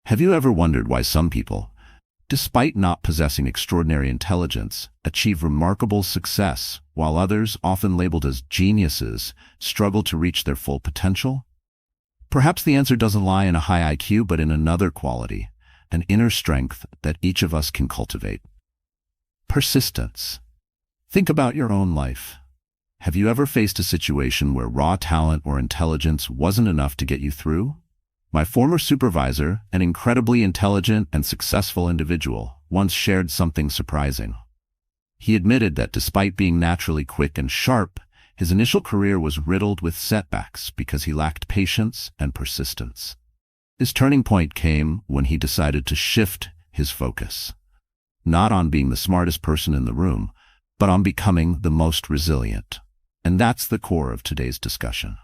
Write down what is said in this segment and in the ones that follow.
Have you ever wondered why some people, despite not possessing extraordinary intelligence, achieve remarkable success, while others, often labeled as geniuses, struggle to reach their full potential? Perhaps the answer doesn't lie in a high IQ, but in another quality, an inner strength that each of us can cultivate. Persistence. Think about your own life. Have you ever faced a situation where raw talent or intelligence wasn't enough to get you through? My former supervisor, an incredibly intelligent and successful individual, once shared something surprising. He admitted that despite being naturally quick and sharp, his initial career was riddled with setbacks because he lacked patience and persistence. His turning point came when he decided to shift his focus, not on being the smartest person in the room, but on becoming the most resilient. And that's the core of today's discussion.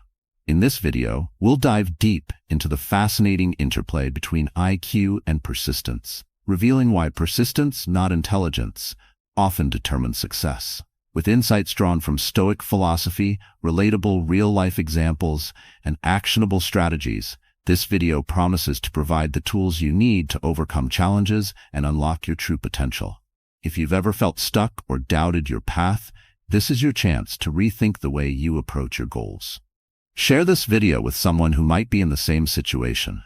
In this video, we'll dive deep into the fascinating interplay between IQ and persistence, revealing why persistence, not intelligence, often determines success. With insights drawn from Stoic philosophy, relatable real-life examples, and actionable strategies, this video promises to provide the tools you need to overcome challenges and unlock your true potential. If you've ever felt stuck or doubted your path, this is your chance to rethink the way you approach your goals. Share this video with someone who might be in the same situation.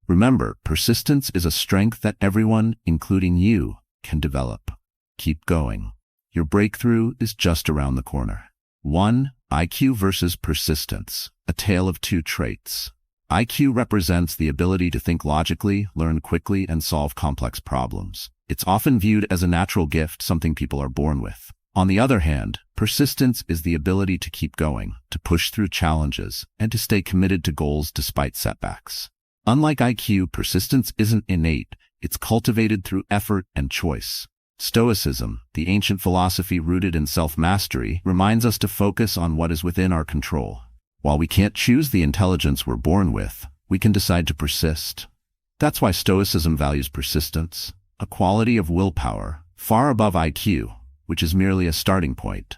Remember, persistence is a strength that everyone, including you, can develop. Keep going. Your breakthrough is just around the corner. 1. IQ versus persistence, a tale of two traits. IQ represents the ability to think logically, learn quickly, and solve complex problems. It's often viewed as a natural gift, something people are born with. On the other hand, persistence is the ability to keep going, to push through challenges, and to stay committed to goals despite setbacks. Unlike IQ, persistence isn't innate, it's cultivated through effort and choice. Stoicism, the ancient philosophy rooted in self-mastery, reminds us to focus on what is within our control. While we can't choose the intelligence we're born with, we can decide to persist. That's why Stoicism values persistence, a quality of willpower, far above IQ, which is merely a starting point.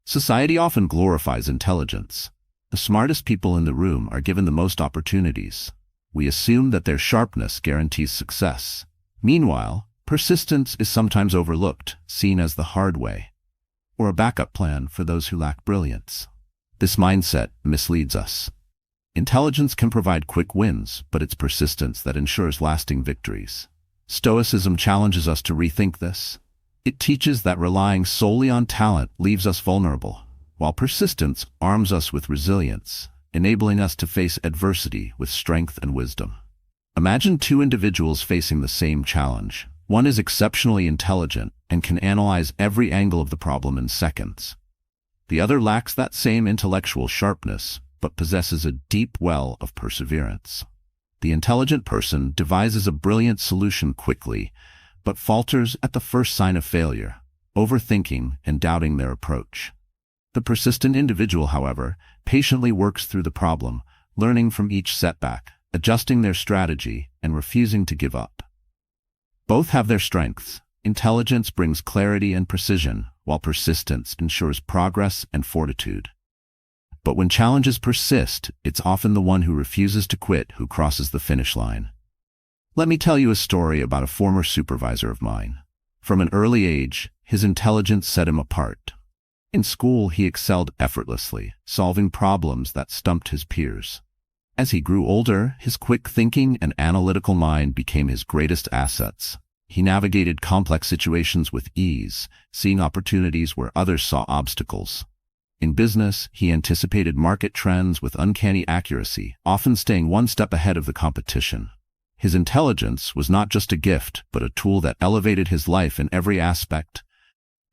Society often glorifies intelligence. The smartest people in the room are given the most opportunities. We assume that their sharpness guarantees success. Meanwhile, persistence is sometimes overlooked, seen as the hard way, or a backup plan for those who lack brilliance. This mindset misleads us. Intelligence can provide quick wins, but it's persistence that ensures lasting victories. Stoicism challenges us to rethink this. It teaches that relying solely on talent leaves us vulnerable, while persistence arms us with resilience, enabling us to face adversity with strength and wisdom. Imagine two individuals facing the same challenge. One is exceptionally intelligent and can analyze every angle of the problem in seconds. The other lacks that same intellectual sharpness, but possesses a deep well of perseverance. The intelligent person devises a brilliant solution quickly, but falters at the first sign of failure, overthinking and doubting their approach. The persistent individual, however, patiently works through the problem, learning from each setback, adjusting their strategy, and refusing to give up. Both have their strengths. Intelligence brings clarity and precision, while persistence ensures progress and fortitude. But when challenges persist, it's often the one who refuses to quit who crosses the finish line. Let me tell you a story about a former supervisor of mine. From an early age, his intelligence set him apart. In school, he excelled effortlessly, solving problems that stumped his peers. As he grew older, his quick thinking and analytical mind became his greatest assets. He navigated complex situations with ease, seeing opportunities where others saw obstacles. In business, he anticipated market trends with uncanny accuracy, often staying one step ahead of the competition. His intelligence was not just a gift, but a tool that elevated his life in every aspect,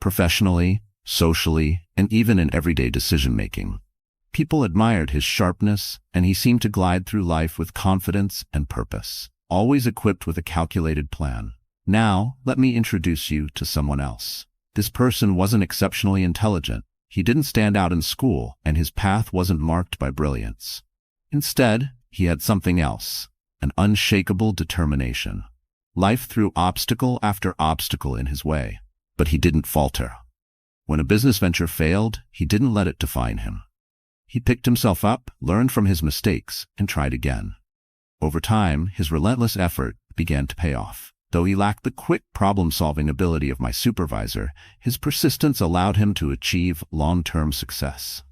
professionally, socially, and even in everyday decision-making. People admired his sharpness, and he seemed to glide through life with confidence and purpose, always equipped with a calculated plan. Now, let me introduce you to someone else. This person wasn't exceptionally intelligent. He didn't stand out in school, and his path wasn't marked by brilliance. Instead, he had something else, an unshakable determination. Life threw obstacle after obstacle in his way, but he didn't falter. When a business venture failed, he didn't let it define him. He picked himself up, learned from his mistakes, and tried again. Over time, his relentless effort began to pay off. Though he lacked the quick problem-solving ability of my supervisor, his persistence allowed him to achieve long-term success.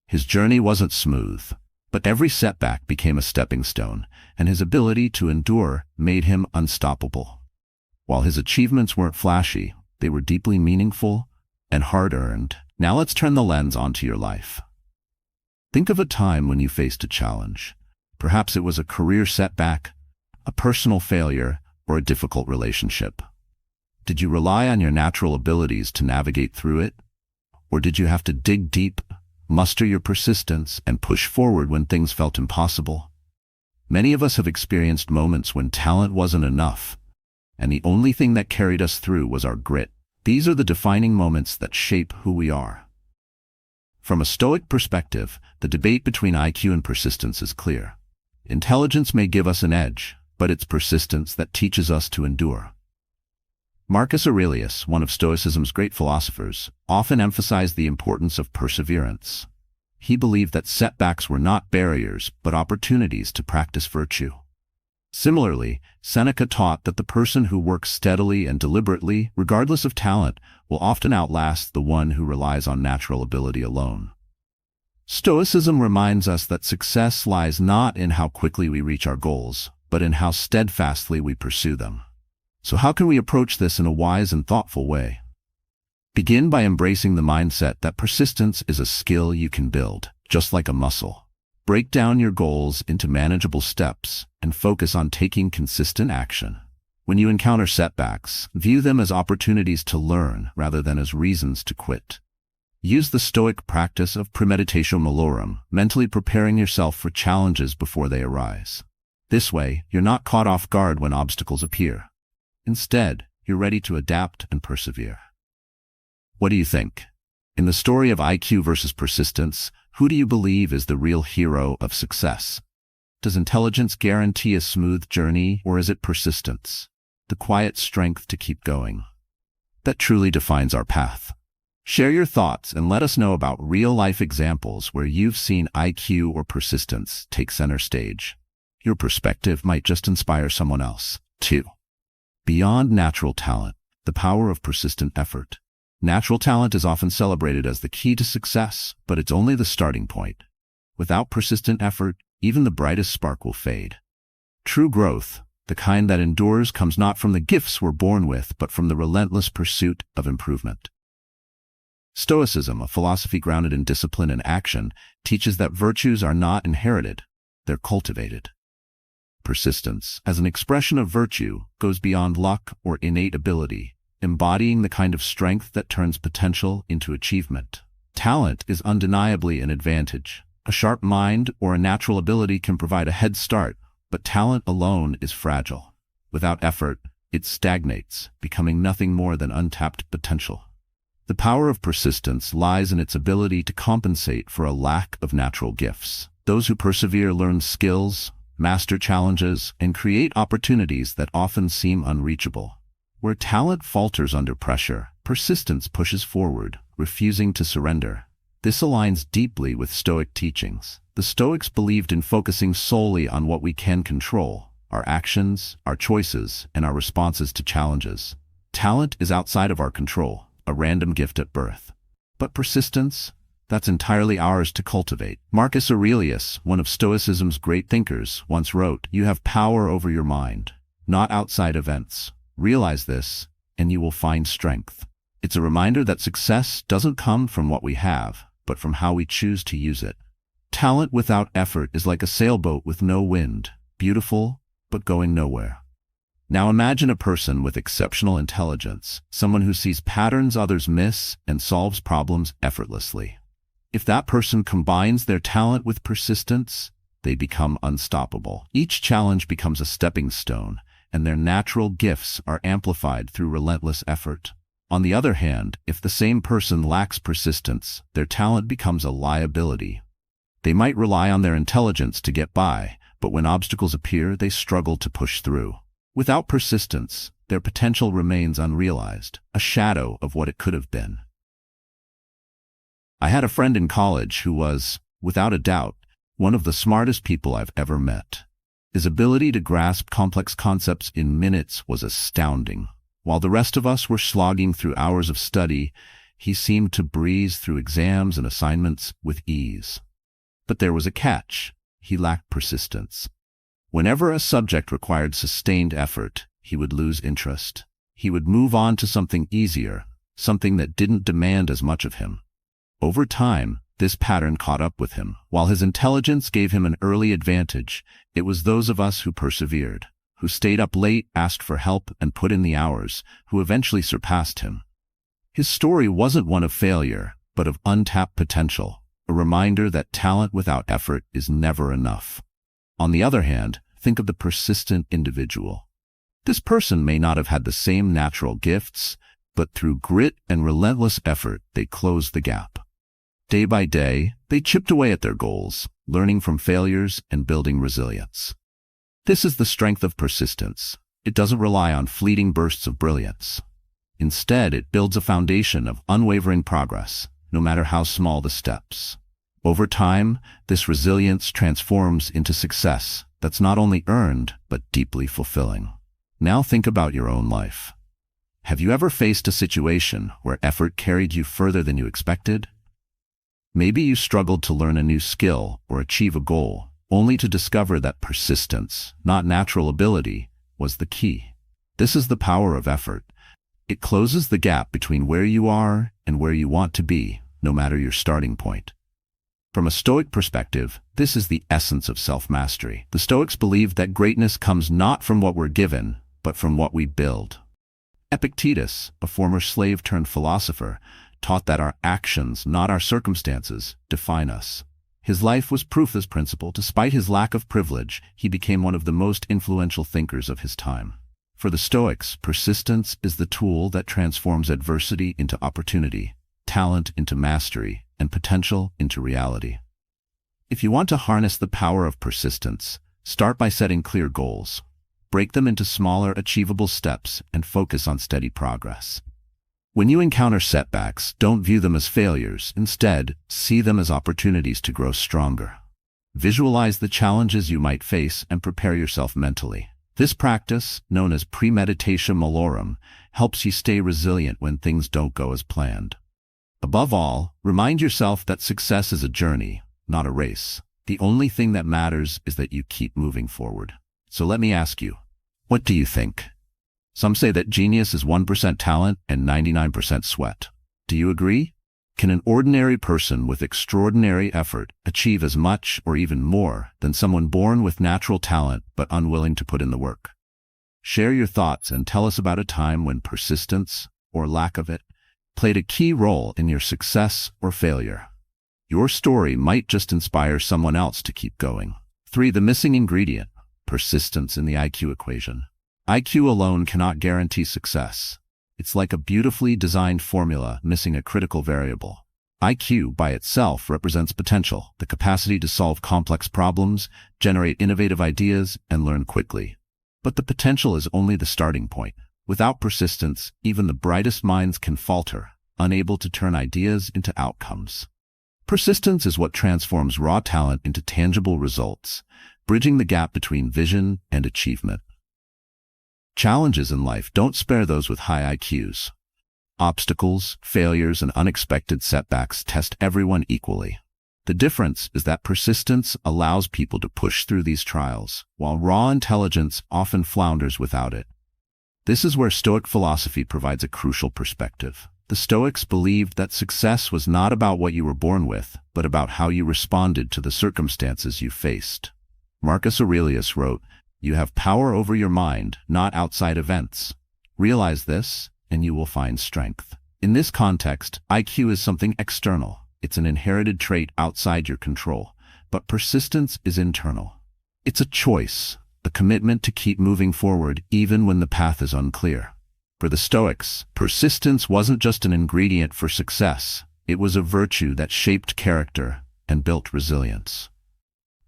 His journey wasn't smooth, but every setback became a stepping stone, and his ability to endure made him unstoppable. While his achievements weren't flashy, they were deeply meaningful and hard-earned. Now let's turn the lens onto your life. Think of a time when you faced a challenge. Perhaps it was a career setback, a personal failure, or a difficult relationship. Did you rely on your natural abilities to navigate through it? Or did you have to dig deep, muster your persistence, and push forward when things felt impossible? Many of us have experienced moments when talent wasn't enough, and the only thing that carried us through was our grit. These are the defining moments that shape who we are. From a Stoic perspective, the debate between IQ and persistence is clear. Intelligence may give us an edge, but it's persistence that teaches us to endure. Marcus Aurelius, one of Stoicism's great philosophers, often emphasized the importance of perseverance. He believed that setbacks were not barriers, but opportunities to practice virtue. Similarly, Seneca taught that the person who works steadily and deliberately, regardless of talent, will often outlast the one who relies on natural ability alone. Stoicism reminds us that success lies not in how quickly we reach our goals, but in how steadfastly we pursue them. So how can we approach this in a wise and thoughtful way? Begin by embracing the mindset that persistence is a skill you can build, just like a muscle. Break down your goals into manageable steps and focus on taking consistent action. When you encounter setbacks, view them as opportunities to learn rather than as reasons to quit. Use the Stoic practice of premeditatio malorum, mentally preparing yourself for challenges before they arise. This way, you're not caught off guard when obstacles appear. Instead, you're ready to adapt and persevere. What do you think? In the story of IQ versus persistence, who do you believe is the real hero of success? Does intelligence guarantee a smooth journey, or is it persistence, the quiet strength to keep going, that truly defines our path? Share your thoughts and let us know about real-life examples where you've seen IQ or persistence take center stage. Your perspective might just inspire someone else, too. Beyond natural talent, the power of persistent effort. Natural talent is often celebrated as the key to success, but it's only the starting point. Without persistent effort, even the brightest spark will fade. True growth, the kind that endures, comes not from the gifts we're born with, but from the relentless pursuit of improvement. Stoicism, a philosophy grounded in discipline and action, teaches that virtues are not inherited, they're cultivated. Persistence, as an expression of virtue, goes beyond luck or innate ability, embodying the kind of strength that turns potential into achievement. Talent is undeniably an advantage. A sharp mind or a natural ability can provide a head start, but talent alone is fragile. Without effort, it stagnates, becoming nothing more than untapped potential. The power of persistence lies in its ability to compensate for a lack of natural gifts. Those who persevere learn skills, master challenges, and create opportunities that often seem unreachable. Where talent falters under pressure, persistence pushes forward, refusing to surrender. This aligns deeply with Stoic teachings. The Stoics believed in focusing solely on what we can control: our actions, our choices, and our responses to challenges. Talent is outside of our control, a random gift at birth. But persistence, that's entirely ours to cultivate. Marcus Aurelius, one of Stoicism's great thinkers, once wrote, "You have power over your mind, not outside events. Realize this, and you will find strength." It's a reminder that success doesn't come from what we have, but from how we choose to use it. Talent without effort is like a sailboat with no wind, beautiful, but going nowhere. Now imagine a person with exceptional intelligence, someone who sees patterns others miss and solves problems effortlessly. If that person combines their talent with persistence, they become unstoppable. Each challenge becomes a stepping stone, and their natural gifts are amplified through relentless effort. On the other hand, if the same person lacks persistence, their talent becomes a liability. They might rely on their intelligence to get by, but when obstacles appear, they struggle to push through. Without persistence, their potential remains unrealized, a shadow of what it could have been. I had a friend in college who was, without a doubt, one of the smartest people I've ever met. His ability to grasp complex concepts in minutes was astounding. While the rest of us were slogging through hours of study, he seemed to breeze through exams and assignments with ease. But there was a catch. He lacked persistence. Whenever a subject required sustained effort, he would lose interest. He would move on to something easier, something that didn't demand as much of him. Over time, this pattern caught up with him. While his intelligence gave him an early advantage, it was those of us who persevered, who stayed up late, asked for help, and put in the hours, who eventually surpassed him. His story wasn't one of failure, but of untapped potential, a reminder that talent without effort is never enough. On the other hand, think of the persistent individual. This person may not have had the same natural gifts, but through grit and relentless effort, they closed the gap. Day by day, they chipped away at their goals, learning from failures and building resilience. This is the strength of persistence. It doesn't rely on fleeting bursts of brilliance. Instead, it builds a foundation of unwavering progress, no matter how small the steps. Over time, this resilience transforms into success that's not only earned, but deeply fulfilling. Now think about your own life. Have you ever faced a situation where effort carried you further than you expected? Maybe you struggled to learn a new skill or achieve a goal, only to discover that persistence, not natural ability, was the key. This is the power of effort. It closes the gap between where you are and where you want to be, no matter your starting point. From a Stoic perspective, this is the essence of self-mastery. The Stoics believed that greatness comes not from what we're given, but from what we build. Epictetus, a former slave-turned-philosopher, taught that our actions, not our circumstances, define us. His life was proof of this principle. Despite his lack of privilege, he became one of the most influential thinkers of his time. For the Stoics, persistence is the tool that transforms adversity into opportunity, talent into mastery, and potential into reality. If you want to harness the power of persistence, start by setting clear goals. Break them into smaller, achievable steps and focus on steady progress. When you encounter setbacks, don't view them as failures. Instead, see them as opportunities to grow stronger. Visualize the challenges you might face and prepare yourself mentally. This practice, known as premeditatio malorum, helps you stay resilient when things don't go as planned. Above all, remind yourself that success is a journey, not a race. The only thing that matters is that you keep moving forward. So let me ask you, what do you think? Some say that genius is 1% talent and 99% sweat. Do you agree? Can an ordinary person with extraordinary effort achieve as much or even more than someone born with natural talent but unwilling to put in the work? Share your thoughts and tell us about a time when persistence, or lack of it, played a key role in your success or failure. Your story might just inspire someone else to keep going. 3. The missing ingredient: persistence in the IQ equation. IQ alone cannot guarantee success. It's like a beautifully designed formula missing a critical variable. IQ by itself represents potential, the capacity to solve complex problems, generate innovative ideas, and learn quickly. But the potential is only the starting point. Without persistence, even the brightest minds can falter, unable to turn ideas into outcomes. Persistence is what transforms raw talent into tangible results, bridging the gap between vision and achievement. Challenges in life don't spare those with high IQs. Obstacles, failures, and unexpected setbacks test everyone equally. The difference is that persistence allows people to push through these trials, while raw intelligence often flounders without it. This is where Stoic philosophy provides a crucial perspective. The Stoics believed that success was not about what you were born with, but about how you responded to the circumstances you faced. Marcus Aurelius wrote, "You have power over your mind, not outside events. Realize this, and you will find strength." In this context, IQ is something external. It's an inherited trait outside your control. But persistence is internal. It's a choice, a commitment to keep moving forward even when the path is unclear. For the Stoics, persistence wasn't just an ingredient for success. It was a virtue that shaped character and built resilience.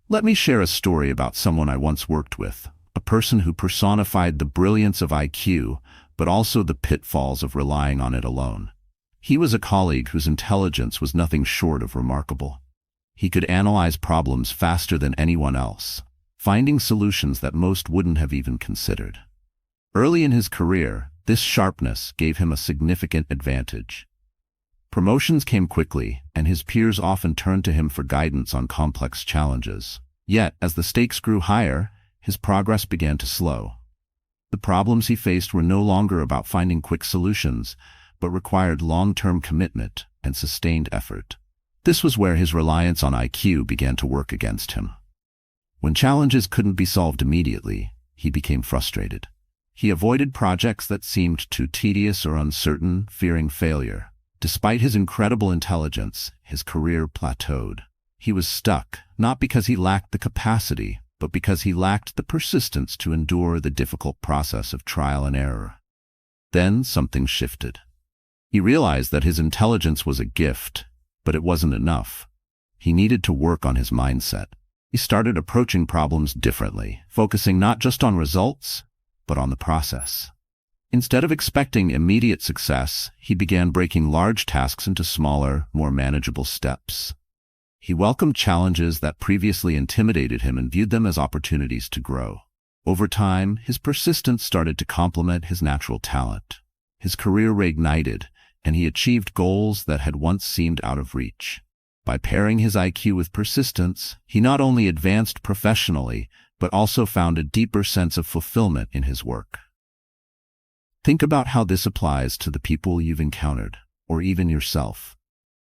Let me share a story about someone I once worked with, a person who personified the brilliance of IQ, but also the pitfalls of relying on it alone. He was a colleague whose intelligence was nothing short of remarkable. He could analyze problems faster than anyone else, finding solutions that most wouldn't have even considered. Early in his career, this sharpness gave him a significant advantage. Promotions came quickly, and his peers often turned to him for guidance on complex challenges. Yet, as the stakes grew higher, his progress began to slow. The problems he faced were no longer about finding quick solutions, but required long-term commitment and sustained effort. This was where his reliance on IQ began to work against him. When challenges couldn't be solved immediately, he became frustrated. He avoided projects that seemed too tedious or uncertain, fearing failure. Despite his incredible intelligence, his career plateaued. He was stuck, not because he lacked the capacity, but because he lacked the persistence to endure the difficult process of trial and error. Then something shifted. He realized that his intelligence was a gift, but it wasn't enough. He needed to work on his mindset. He started approaching problems differently, focusing not just on results, but on the process. Instead of expecting immediate success, he began breaking large tasks into smaller, more manageable steps. He welcomed challenges that previously intimidated him and viewed them as opportunities to grow. Over time, his persistence started to complement his natural talent. His career reignited, and he achieved goals that had once seemed out of reach. By pairing his IQ with persistence, he not only advanced professionally, but also found a deeper sense of fulfillment in his work. Think about how this applies to the people you've encountered, or even yourself.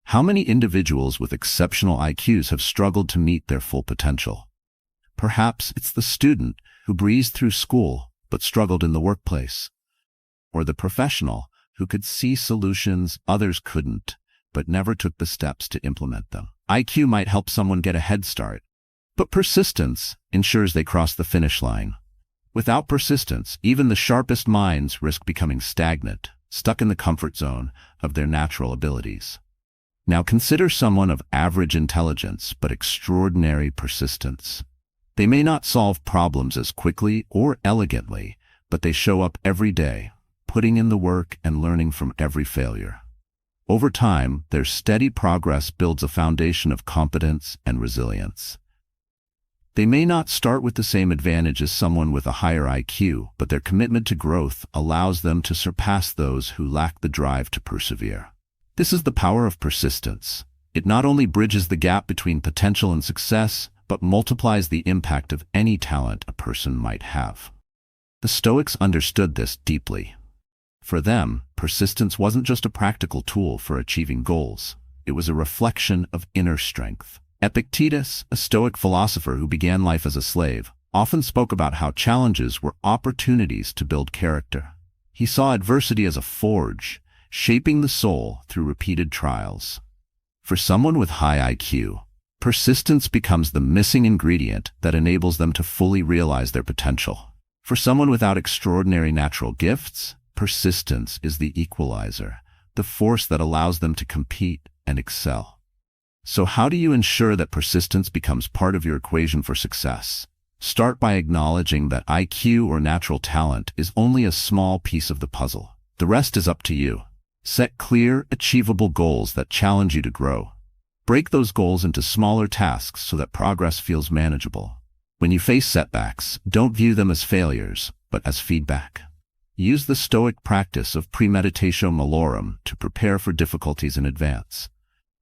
How many individuals with exceptional IQs have struggled to meet their full potential? Perhaps it's the student who breezed through school but struggled in the workplace, or the professional who could see solutions others couldn't, but never took the steps to implement them. IQ might help someone get a head start, but persistence ensures they cross the finish line. Without persistence, even the sharpest minds risk becoming stagnant, stuck in the comfort zone of their natural abilities. Now consider someone of average intelligence but extraordinary persistence. They may not solve problems as quickly or elegantly, but they show up every day, putting in the work and learning from every failure. Over time, their steady progress builds a foundation of competence and resilience. They may not start with the same advantage as someone with a higher IQ, but their commitment to growth allows them to surpass those who lack the drive to persevere. This is the power of persistence. It not only bridges the gap between potential and success, but multiplies the impact of any talent a person might have. The Stoics understood this deeply. For them, persistence wasn't just a practical tool for achieving goals. It was a reflection of inner strength. Epictetus, a Stoic philosopher who began life as a slave, often spoke about how challenges were opportunities to build character. He saw adversity as a forge, shaping the soul through repeated trials. For someone with high IQ, persistence becomes the missing ingredient that enables them to fully realize their potential. For someone without extraordinary natural gifts, persistence is the equalizer, the force that allows them to compete and excel. So how do you ensure that persistence becomes part of your equation for success? Start by acknowledging that IQ or natural talent is only a small piece of the puzzle. The rest is up to you. Set clear, achievable goals that challenge you to grow. Break those goals into smaller tasks so that progress feels manageable. When you face setbacks, don't view them as failures, but as feedback. Use the Stoic practice of premeditatio malorum to prepare for difficulties in advance.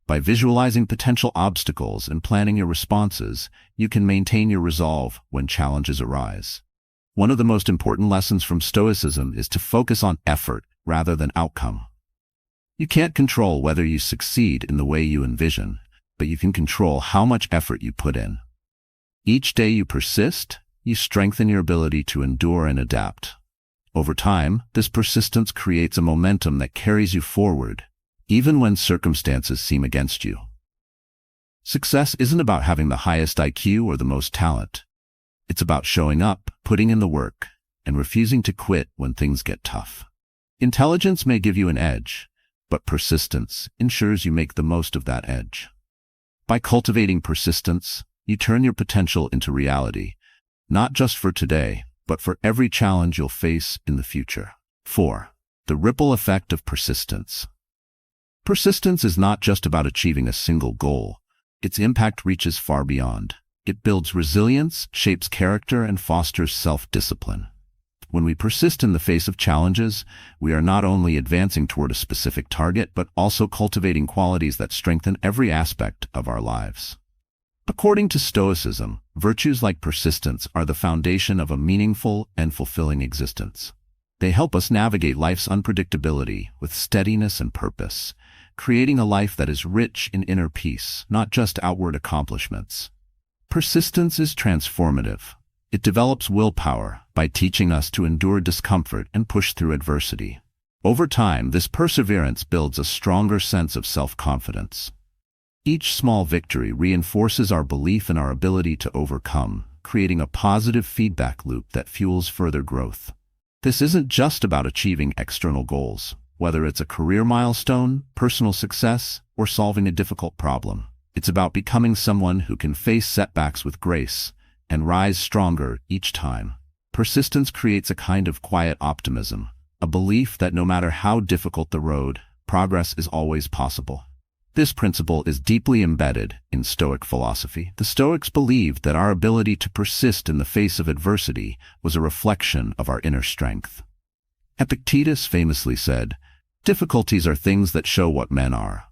By visualizing potential obstacles and planning your responses, you can maintain your resolve when challenges arise. One of the most important lessons from Stoicism is to focus on effort rather than outcome. You can't control whether you succeed in the way you envision, but you can control how much effort you put in. Each day you persist, you strengthen your ability to endure and adapt. Over time, this persistence creates a momentum that carries you forward, even when circumstances seem against you. Success isn't about having the highest IQ or the most talent. It's about showing up, putting in the work, and refusing to quit when things get tough. Intelligence may give you an edge, but persistence ensures you make the most of that edge. By cultivating persistence, you turn your potential into reality, not just for today, but for every challenge you'll face in the future. 4. The ripple effect of persistence. Persistence is not just about achieving a single goal. Its impact reaches far beyond. It builds resilience, shapes character, and fosters self-discipline. When we persist in the face of challenges, we are not only advancing toward a specific target, but also cultivating qualities that strengthen every aspect of our lives. According to Stoicism, virtues like persistence are the foundation of a meaningful and fulfilling existence. They help us navigate life's unpredictability with steadiness and purpose, creating a life that is rich in inner peace, not just outward accomplishments. Persistence is transformative. It develops willpower by teaching us to endure discomfort and push through adversity. Over time, this perseverance builds a stronger sense of self-confidence. Each small victory reinforces our belief in our ability to overcome, creating a positive feedback loop that fuels further growth. This isn't just about achieving external goals, whether it's a career milestone, personal success, or solving a difficult problem. It's about becoming someone who can face setbacks with grace and rise stronger each time. Persistence creates a kind of quiet optimism, a belief that no matter how difficult the road, progress is always possible. This principle is deeply embedded in Stoic philosophy. The Stoics believed that our ability to persist in the face of adversity was a reflection of our inner strength. Epictetus famously said, "Difficulties are things that show what men are."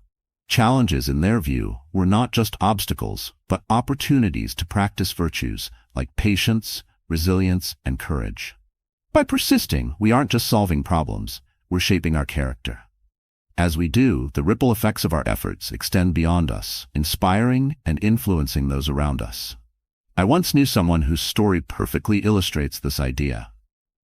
Challenges, in their view, were not just obstacles, but opportunities to practice virtues like patience, resilience, and courage. By persisting, we aren't just solving problems, we're shaping our character. As we do, the ripple effects of our efforts extend beyond us, inspiring and influencing those around us. I once knew someone whose story perfectly illustrates this idea.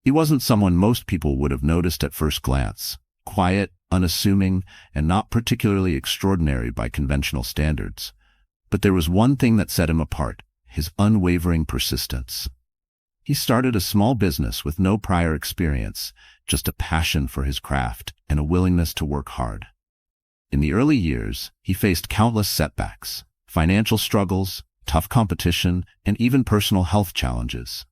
He wasn't someone most people would have noticed at first glance. Quiet, unassuming, and not particularly extraordinary by conventional standards. But there was one thing that set him apart: his unwavering persistence. He started a small business with no prior experience, just a passion for his craft and a willingness to work hard. In the early years, he faced countless setbacks, financial struggles, tough competition, and even personal health challenges.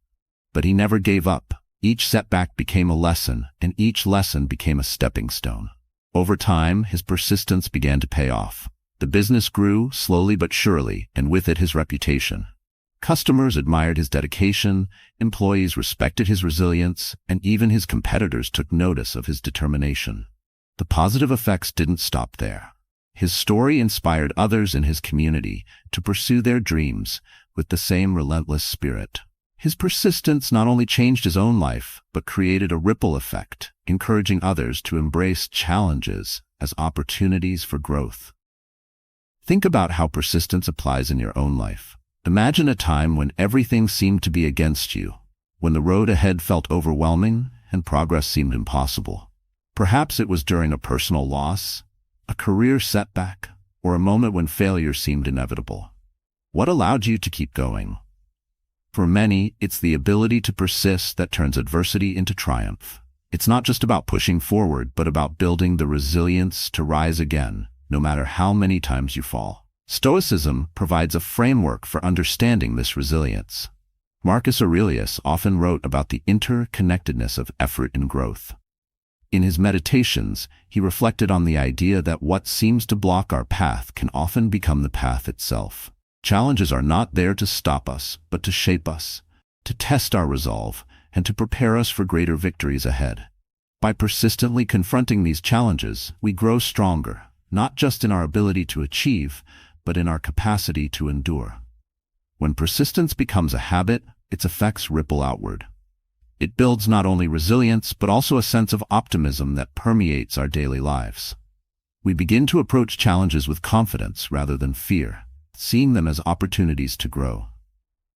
But he never gave up. Each setback became a lesson, and each lesson became a stepping stone. Over time, his persistence began to pay off. The business grew, slowly but surely, and with it his reputation. Customers admired his dedication, employees respected his resilience, and even his competitors took notice of his determination. The positive effects didn't stop there. His story inspired others in his community to pursue their dreams with the same relentless spirit. His persistence not only changed his own life, but created a ripple effect, encouraging others to embrace challenges as opportunities for growth. Think about how persistence applies in your own life. Imagine a time when everything seemed to be against you, when the road ahead felt overwhelming and progress seemed impossible. Perhaps it was during a personal loss, a career setback, or a moment when failure seemed inevitable. What allowed you to keep going? For many, it's the ability to persist that turns adversity into triumph. It's not just about pushing forward, but about building the resilience to rise again, no matter how many times you fall. Stoicism provides a framework for understanding this resilience. Marcus Aurelius often wrote about the interconnectedness of effort and growth. In his meditations, he reflected on the idea that what seems to block our path can often become the path itself. Challenges are not there to stop us, but to shape us, to test our resolve, and to prepare us for greater victories ahead. By persistently confronting these challenges, we grow stronger, not just in our ability to achieve, but in our capacity to endure. When persistence becomes a habit, its effects ripple outward. It builds not only resilience, but also a sense of optimism that permeates our daily lives. We begin to approach challenges with confidence rather than fear, seeing them as opportunities to grow.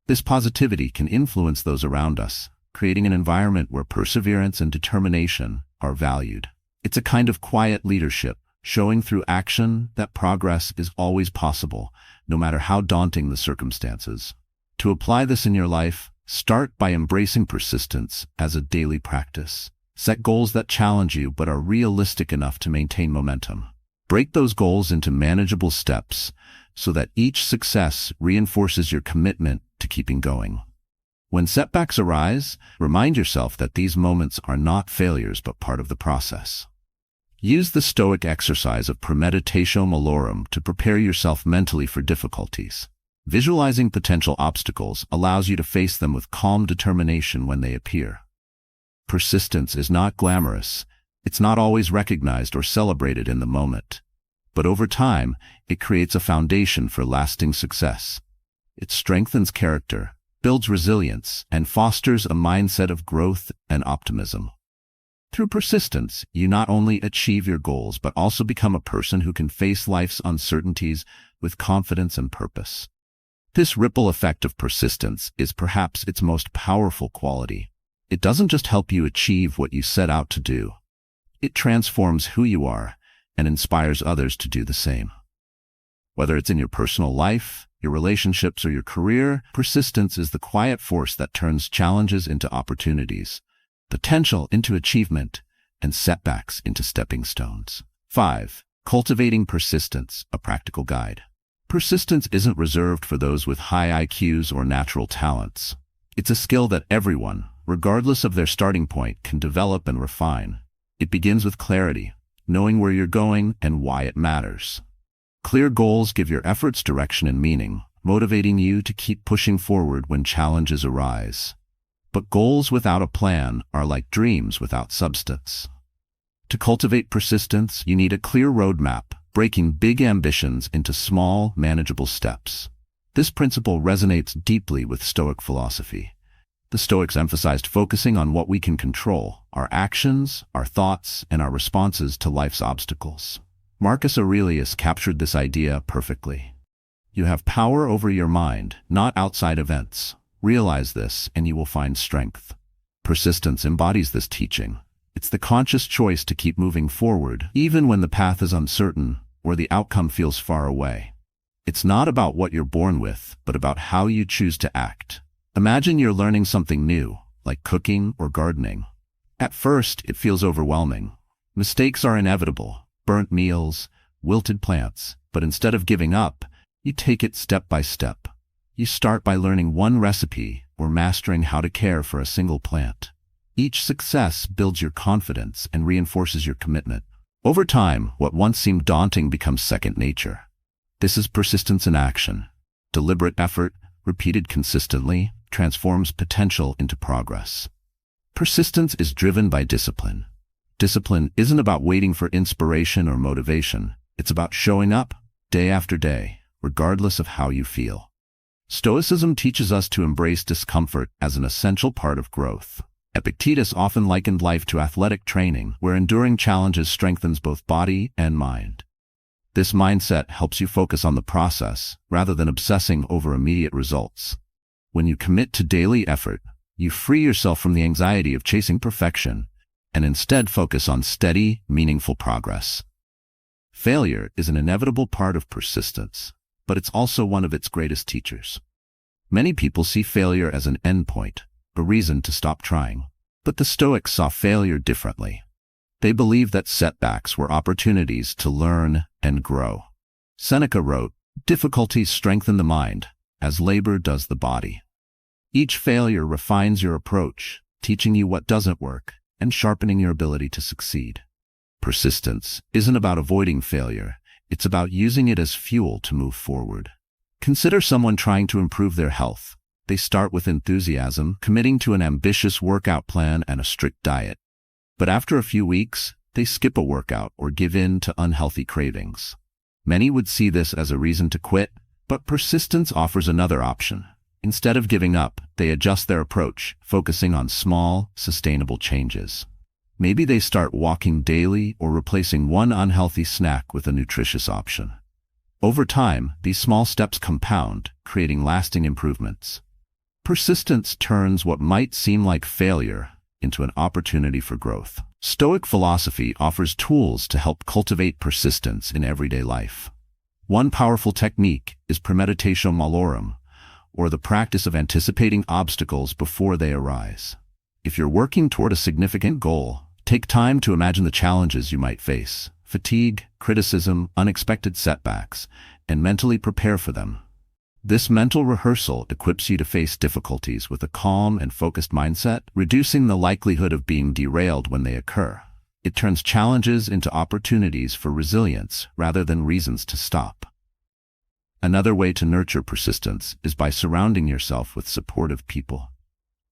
This positivity can influence those around us, creating an environment where perseverance and determination are valued. It's a kind of quiet leadership, showing through action that progress is always possible, no matter how daunting the circumstances. To apply this in your life, start by embracing persistence as a daily practice. Set goals that challenge you but are realistic enough to maintain momentum. Break those goals into manageable steps so that each success reinforces your commitment to keeping going. When setbacks arise, remind yourself that these moments are not failures but part of the process. Use the Stoic exercise of premeditatio malorum to prepare yourself mentally for difficulties. Visualizing potential obstacles allows you to face them with calm determination when they appear. Persistence is not glamorous. It's not always recognized or celebrated in the moment. But over time, it creates a foundation for lasting success. It strengthens character, builds resilience, and fosters a mindset of growth and optimism. Through persistence, you not only achieve your goals but also become a person who can face life's uncertainties with confidence and purpose. This ripple effect of persistence is perhaps its most powerful quality. It doesn't just help you achieve what you set out to do. It transforms who you are and inspires others to do the same. Whether it's in your personal life, your relationships, or your career, persistence is the quiet force that turns challenges into opportunities, potential into achievement, and setbacks into stepping stones. 5. Cultivating persistence, a practical guide. Persistence isn't reserved for those with high IQs or natural talents. It's a skill that everyone, regardless of their starting point, can develop and refine. It begins with clarity, knowing where you're going and why it matters. Clear goals give your efforts direction and meaning, motivating you to keep pushing forward when challenges arise. But goals without a plan are like dreams without substance. To cultivate persistence, you need a clear roadmap, breaking big ambitions into small, manageable steps. This principle resonates deeply with Stoic philosophy. The Stoics emphasized focusing on what we can control: our actions, our thoughts, and our responses to life's obstacles. Marcus Aurelius captured this idea perfectly. You have power over your mind, not outside events. Realize this, and you will find strength. Persistence embodies this teaching. It's the conscious choice to keep moving forward, even when the path is uncertain or the outcome feels far away. It's not about what you're born with, but about how you choose to act. Imagine you're learning something new, like cooking or gardening. At first, it feels overwhelming. Mistakes are inevitable: burnt meals, wilted plants. But instead of giving up, you take it step by step. You start by learning one recipe or mastering how to care for a single plant. Each success builds your confidence and reinforces your commitment. Over time, what once seemed daunting becomes second nature. This is persistence in action. Deliberate effort, repeated consistently, transforms potential into progress. Persistence is driven by discipline. Discipline isn't about waiting for inspiration or motivation. It's about showing up day after day, regardless of how you feel. Stoicism teaches us to embrace discomfort as an essential part of growth. Epictetus often likened life to athletic training, where enduring challenges strengthens both body and mind. This mindset helps you focus on the process, rather than obsessing over immediate results. When you commit to daily effort, you free yourself from the anxiety of chasing perfection, and instead focus on steady, meaningful progress. Failure is an inevitable part of persistence, but it's also one of its greatest teachers. Many people see failure as an endpoint, a reason to stop trying. But the Stoics saw failure differently. They believed that setbacks were opportunities to learn and grow. Seneca wrote, "Difficulties strengthen the mind, as labor does the body." Each failure refines your approach, teaching you what doesn't work and sharpening your ability to succeed. Persistence isn't about avoiding failure. It's about using it as fuel to move forward. Consider someone trying to improve their health. They start with enthusiasm, committing to an ambitious workout plan and a strict diet. But after a few weeks, they skip a workout or give in to unhealthy cravings. Many would see this as a reason to quit, but persistence offers another option. Instead of giving up, they adjust their approach, focusing on small, sustainable changes. Maybe they start walking daily or replacing one unhealthy snack with a nutritious option. Over time, these small steps compound, creating lasting improvements. Persistence turns what might seem like failure into an opportunity for growth. Stoic philosophy offers tools to help cultivate persistence in everyday life. One powerful technique is premeditatio malorum, or the practice of anticipating obstacles before they arise. If you're working toward a significant goal, take time to imagine the challenges you might face: fatigue, criticism, unexpected setbacks, and mentally prepare for them. This mental rehearsal equips you to face difficulties with a calm and focused mindset, reducing the likelihood of being derailed when they occur. It turns challenges into opportunities for resilience rather than reasons to stop. Another way to nurture persistence is by surrounding yourself with supportive people.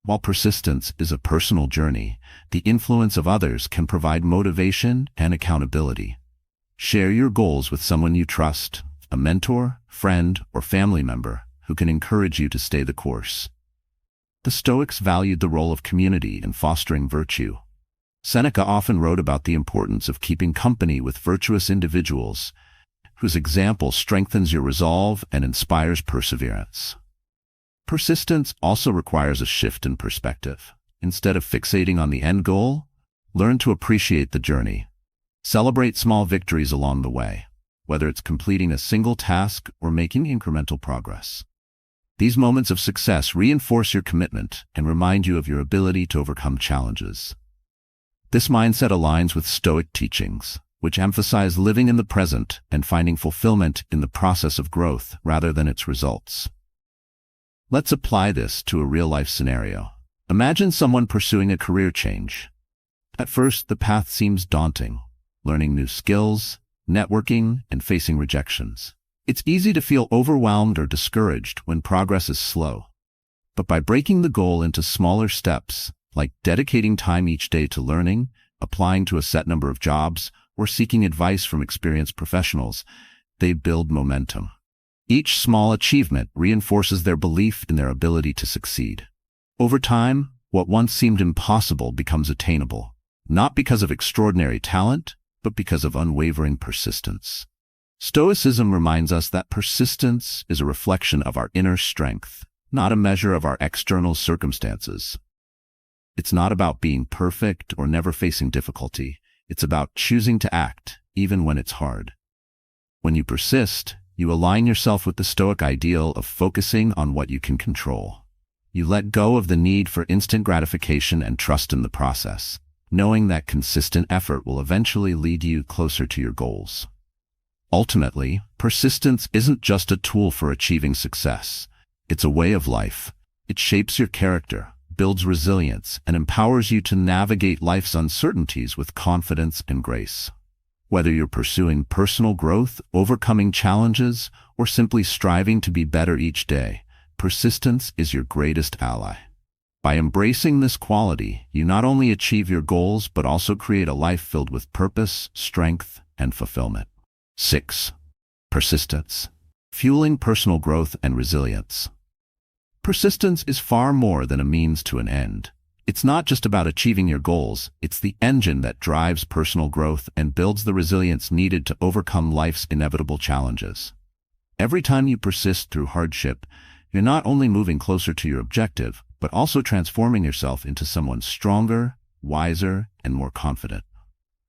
While persistence is a personal journey, the influence of others can provide motivation and accountability. Share your goals with someone you trust, a mentor, friend, or family member who can encourage you to stay the course. The Stoics valued the role of community in fostering virtue. Seneca often wrote about the importance of keeping company with virtuous individuals, whose example strengthens your resolve and inspires perseverance. Persistence also requires a shift in perspective. Instead of fixating on the end goal, learn to appreciate the journey. Celebrate small victories along the way, whether it's completing a single task or making incremental progress. These moments of success reinforce your commitment and remind you of your ability to overcome challenges. This mindset aligns with Stoic teachings, which emphasize living in the present and finding fulfillment in the process of growth rather than its results. Let's apply this to a real-life scenario. Imagine someone pursuing a career change. At first, the path seems daunting, learning new skills, networking, and facing rejections. It's easy to feel overwhelmed or discouraged when progress is slow. But by breaking the goal into smaller steps, like dedicating time each day to learning, applying to a set number of jobs, or seeking advice from experienced professionals, they build momentum. Each small achievement reinforces their belief in their ability to succeed. Over time, what once seemed impossible becomes attainable, not because of extraordinary talent, but because of unwavering persistence. Stoicism reminds us that persistence is a reflection of our inner strength, not a measure of our external circumstances. It's not about being perfect or never facing difficulty. It's about choosing to act, even when it's hard. When you persist, you align yourself with the Stoic ideal of focusing on what you can control. You let go of the need for instant gratification and trust in the process, knowing that consistent effort will eventually lead you closer to your goals. Ultimately, persistence isn't just a tool for achieving success. It's a way of life. It shapes your character, builds resilience, and empowers you to navigate life's uncertainties with confidence and grace. Whether you're pursuing personal growth, overcoming challenges, or simply striving to be better each day, persistence is your greatest ally. By embracing this quality, you not only achieve your goals but also create a life filled with purpose, strength, and fulfillment. 6. Persistence. Fueling personal growth and resilience. Persistence is far more than a means to an end. It's not just about achieving your goals, it's the engine that drives personal growth and builds the resilience needed to overcome life's inevitable challenges. Every time you persist through hardship, you're not only moving closer to your objective, but also transforming yourself into someone stronger, wiser, and more confident.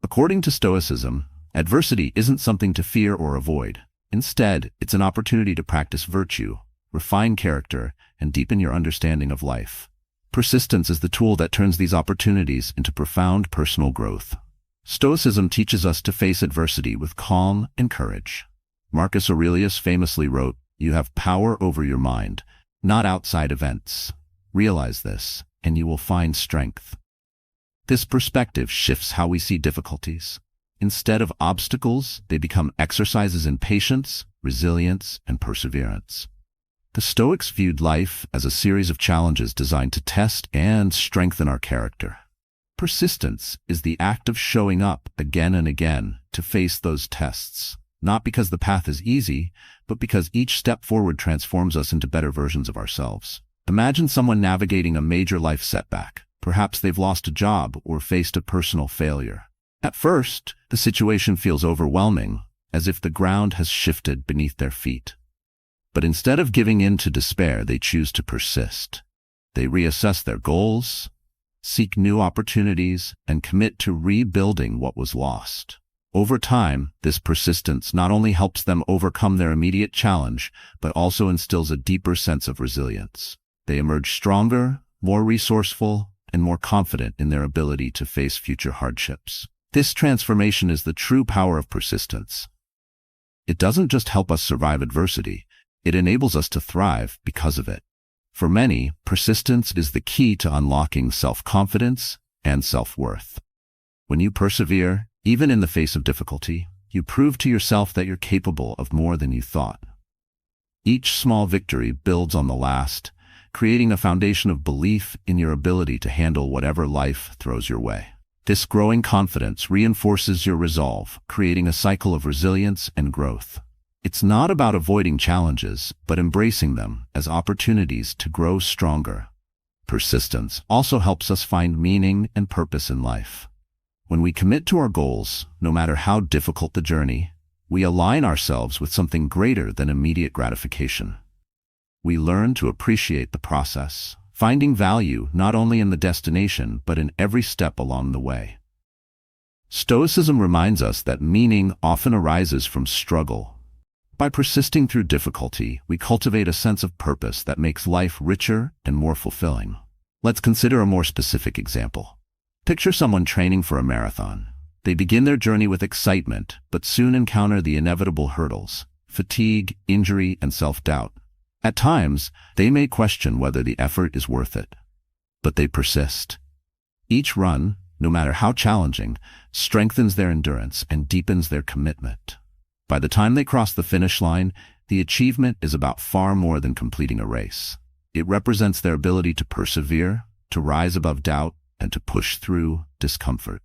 According to Stoicism, adversity isn't something to fear or avoid. Instead, it's an opportunity to practice virtue, refine character, and deepen your understanding of life. Persistence is the tool that turns these opportunities into profound personal growth. Stoicism teaches us to face adversity with calm and courage. Marcus Aurelius famously wrote, "You have power over your mind, not outside events. Realize this, and you will find strength." This perspective shifts how we see difficulties. Instead of obstacles, they become exercises in patience, resilience, and perseverance. The Stoics viewed life as a series of challenges designed to test and strengthen our character. Persistence is the act of showing up again and again to face those tests, not because the path is easy, but because each step forward transforms us into better versions of ourselves. Imagine someone navigating a major life setback. Perhaps they've lost a job or faced a personal failure. At first, the situation feels overwhelming, as if the ground has shifted beneath their feet. But instead of giving in to despair, they choose to persist. They reassess their goals, seek new opportunities, and commit to rebuilding what was lost. Over time, this persistence not only helps them overcome their immediate challenge, but also instills a deeper sense of resilience. They emerge stronger, more resourceful, and more confident in their ability to face future hardships. This transformation is the true power of persistence. It doesn't just help us survive adversity, it enables us to thrive because of it. For many, persistence is the key to unlocking self-confidence and self-worth. When you persevere, even in the face of difficulty, you prove to yourself that you're capable of more than you thought. Each small victory builds on the last, creating a foundation of belief in your ability to handle whatever life throws your way. This growing confidence reinforces your resolve, creating a cycle of resilience and growth. It's not about avoiding challenges, but embracing them as opportunities to grow stronger. Persistence also helps us find meaning and purpose in life. When we commit to our goals, no matter how difficult the journey, we align ourselves with something greater than immediate gratification. We learn to appreciate the process, finding value not only in the destination but in every step along the way. Stoicism reminds us that meaning often arises from struggle. By persisting through difficulty, we cultivate a sense of purpose that makes life richer and more fulfilling. Let's consider a more specific example. Picture someone training for a marathon. They begin their journey with excitement, but soon encounter the inevitable hurdles: fatigue, injury, and self-doubt. At times, they may question whether the effort is worth it. But they persist. Each run, no matter how challenging, strengthens their endurance and deepens their commitment. By the time they cross the finish line, the achievement is about far more than completing a race. It represents their ability to persevere, to rise above doubt, and to push through discomfort.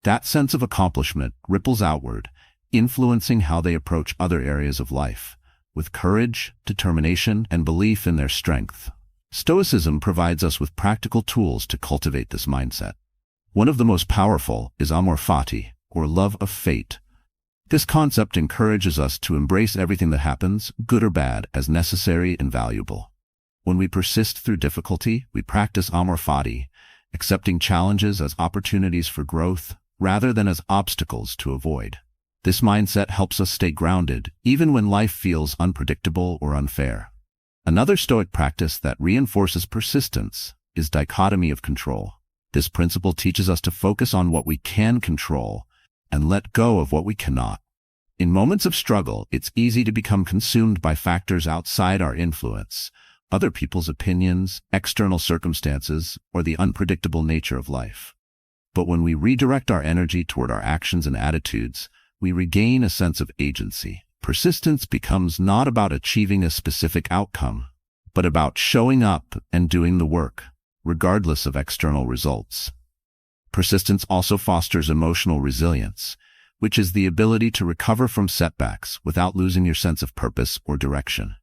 That sense of accomplishment ripples outward, influencing how they approach other areas of life, with courage, determination, and belief in their strength. Stoicism provides us with practical tools to cultivate this mindset. One of the most powerful is amor fati, or love of fate. This concept encourages us to embrace everything that happens, good or bad, as necessary and valuable. When we persist through difficulty, we practice amor fati, accepting challenges as opportunities for growth rather than as obstacles to avoid. This mindset helps us stay grounded, even when life feels unpredictable or unfair. Another Stoic practice that reinforces persistence is dichotomy of control. This principle teaches us to focus on what we can control and let go of what we cannot. In moments of struggle, it's easy to become consumed by factors outside our influence, other people's opinions, external circumstances, or the unpredictable nature of life. But when we redirect our energy toward our actions and attitudes, we regain a sense of agency. Persistence becomes not about achieving a specific outcome, but about showing up and doing the work, regardless of external results. Persistence also fosters emotional resilience, which is the ability to recover from setbacks without losing your sense of purpose or direction.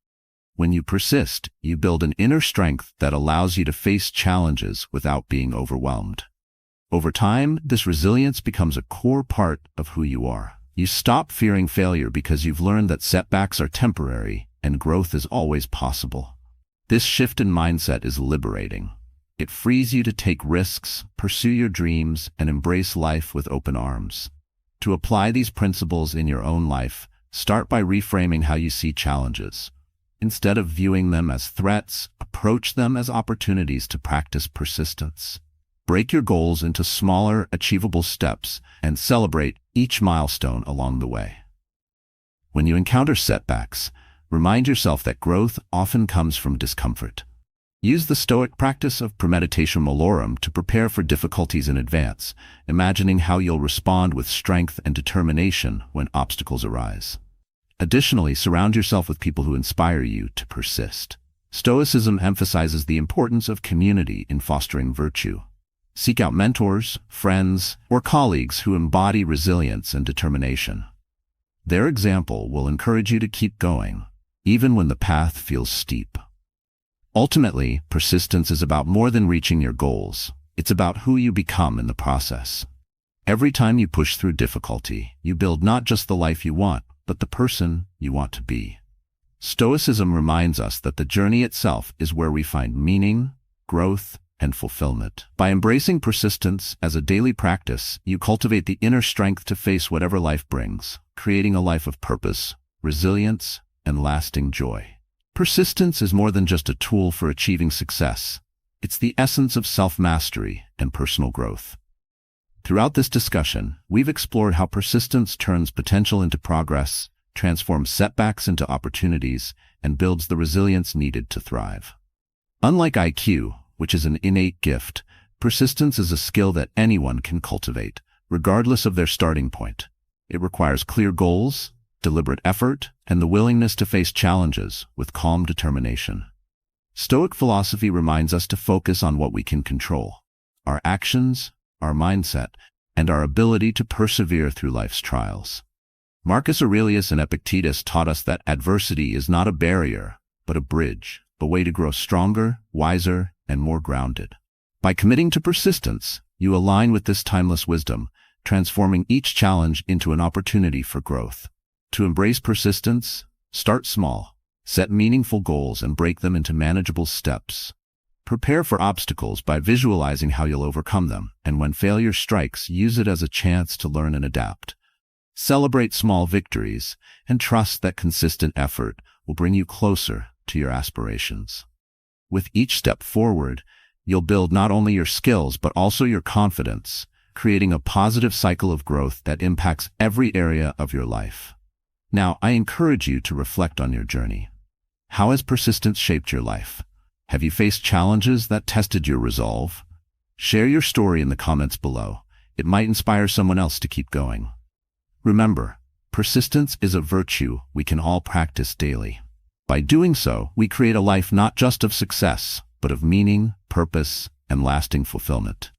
When you persist, you build an inner strength that allows you to face challenges without being overwhelmed. Over time, this resilience becomes a core part of who you are. You stop fearing failure because you've learned that setbacks are temporary and growth is always possible. This shift in mindset is liberating. It frees you to take risks, pursue your dreams, and embrace life with open arms. To apply these principles in your own life, start by reframing how you see challenges. Instead of viewing them as threats, approach them as opportunities to practice persistence. Break your goals into smaller, achievable steps and celebrate each milestone along the way. When you encounter setbacks, remind yourself that growth often comes from discomfort. Use the Stoic practice of premeditation malorum to prepare for difficulties in advance, imagining how you'll respond with strength and determination when obstacles arise. Additionally, surround yourself with people who inspire you to persist. Stoicism emphasizes the importance of community in fostering virtue. Seek out mentors, friends, or colleagues who embody resilience and determination. Their example will encourage you to keep going, even when the path feels steep. Ultimately, persistence is about more than reaching your goals. It's about who you become in the process. Every time you push through difficulty, you build not just the life you want, but the person you want to be. Stoicism reminds us that the journey itself is where we find meaning, growth, and fulfillment. By embracing persistence as a daily practice, you cultivate the inner strength to face whatever life brings, creating a life of purpose, resilience, and lasting joy. Persistence is more than just a tool for achieving success. It's the essence of self-mastery and personal growth. Throughout this discussion, we've explored how persistence turns potential into progress, transforms setbacks into opportunities, and builds the resilience needed to thrive. Unlike IQ, which is an innate gift, persistence is a skill that anyone can cultivate, regardless of their starting point. It requires clear goals, deliberate effort, and the willingness to face challenges with calm determination. Stoic philosophy reminds us to focus on what we can control: our actions, our mindset, and our ability to persevere through life's trials. Marcus Aurelius and Epictetus taught us that adversity is not a barrier, but a bridge, a way to grow stronger, wiser, and more grounded. By committing to persistence, you align with this timeless wisdom, transforming each challenge into an opportunity for growth. To embrace persistence, start small, set meaningful goals, and break them into manageable steps. Prepare for obstacles by visualizing how you'll overcome them, and when failure strikes, use it as a chance to learn and adapt. Celebrate small victories, and trust that consistent effort will bring you closer to your aspirations. With each step forward, you'll build not only your skills but also your confidence, creating a positive cycle of growth that impacts every area of your life. Now, I encourage you to reflect on your journey. How has persistence shaped your life? Have you faced challenges that tested your resolve? Share your story in the comments below. It might inspire someone else to keep going. Remember, persistence is a virtue we can all practice daily. By doing so, we create a life not just of success, but of meaning, purpose, and lasting fulfillment.